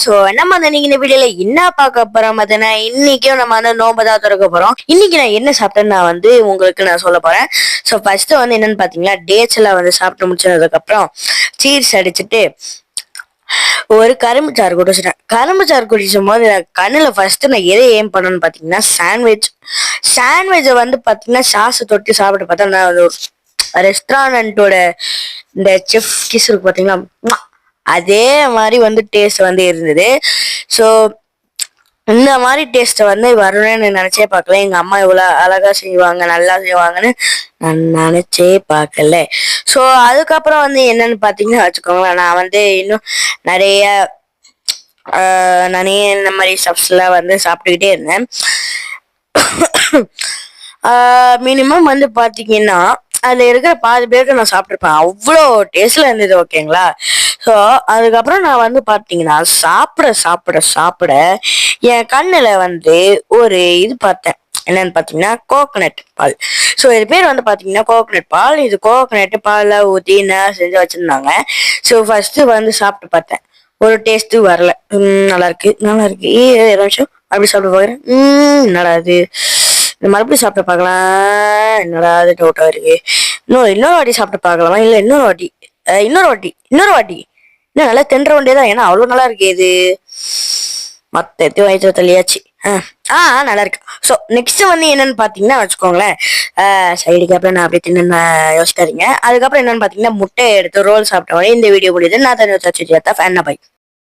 So நம்ம வந்து இன்னைக்கு இந்த வீடியோல என்ன பார்க்க போறோம் பார்த்தீங்கன்னா, இன்னைக்கும் நம்ம வந்து நோம்பு தான் திறக்க போறோம். இன்னைக்கு நான் என்ன சாப்பிட்டேன்னு நான் வந்து உங்களுக்கு நான் சொல்ல போறேன். ஸோ ஃபர்ஸ்ட் வந்து என்னன்னு பார்த்தீங்கன்னா, டேட்ஸ் எல்லாம் வந்து சாப்பிட்டு முடிச்சதுக்கு அப்புறம் சீஸ் அடிச்சுட்டு ஒரு கரும்பு சாறு குடிச்சிட்டேன். கரும்பு சாறு குடிச்சும் போது கண்ணுல ஃபர்ஸ்ட் நான் எதை ஏம் பண்ணணும்னு பார்த்தீங்கன்னா, சாண்ட்விட்சை வந்து பார்த்தீங்கன்னா சாஸ் தொட்டு சாப்பிட்டு பார்த்தா நான் ரெஸ்டாரண்டோட இந்த செஃப் கிஸ் இருக்கு பார்த்தீங்களா, அதே மாதிரி வந்து டேஸ்ட் வந்து இருந்தது. ஸோ இந்த மாதிரி டேஸ்ட் வந்து வரணும்னு நினைச்சே பார்க்கல. எங்க அம்மா இவ்வளவு அழகா செய்வாங்க, நல்லா செய்வாங்கன்னு நான் நினைச்சே பார்க்கல. ஸோ அதுக்கப்புறம் வந்து என்னன்னு பார்த்தீங்கன்னா வச்சுக்கோங்களேன், நான் வந்து இன்னும் நிறைய நானே இந்த மாதிரி ஸ்டப்ஸ் எல்லாம் வந்து சாப்பிட்டுக்கிட்டே இருந்தேன். மினிமம் வந்து பாத்தீங்கன்னா அதுல இருக்கிற பாதி பேருக்கு நான் சாப்பிட்டுருப்பேன். அவ்வளோ டேஸ்ட்ல இருந்தது. ஓகேங்களா? ஸோ அதுக்கப்புறம் நான் வந்து பாத்தீங்கன்னா சாப்பிட என் கண்ணுல வந்து ஒரு இது பார்த்தேன். என்னன்னு பாத்தீங்கன்னா கோகனட் பால். ஸோ இது பேர் வந்து பாத்தீங்கன்னா கோகனட் பால். இது கோகனட் பால்ல ஊத்தி செஞ்சு வச்சிருந்தாங்க. ஸோ ஃபர்ஸ்ட் வந்து சாப்பிட்டு பார்த்தேன். ஒரு டேஸ்ட் வரல. நல்லா இருக்கு நிமிஷம் அப்படி சாப்பிட்டு பாக்குறேன். என்னடா இது, இந்த மறுபடியும் சாப்பிட்டு பார்க்கலாம், என்னடா அது டவுட்டா இருக்கு. இன்னொரு வாட்டி சாப்பிட்டு பார்க்கலாமா, இல்ல இன்னொரு வாட்டி இன்னும் நல்லா தின்ற வேண்டியதான். ஏன்னா அவ்வளவு நல்லா இருக்கு இது. மத்த வயிற்று தள்ளியாச்சு. நல்லா இருக்கு. ஸோ நெக்ஸ்ட் வந்து என்னன்னு பாத்தீங்கன்னா வச்சுக்கோங்களேன், சைடுக்கு அப்புறம் நான் அப்படியே தின்னு யோசிக்காதீங்க. அதுக்கப்புறம் என்னன்னு பாத்தீங்கன்னா முட்டை எடுத்து ரோல் சாப்பிட்ட உடனே இந்த வீடியோ முடியுது. நான் தனியாக ஃபேன் பை.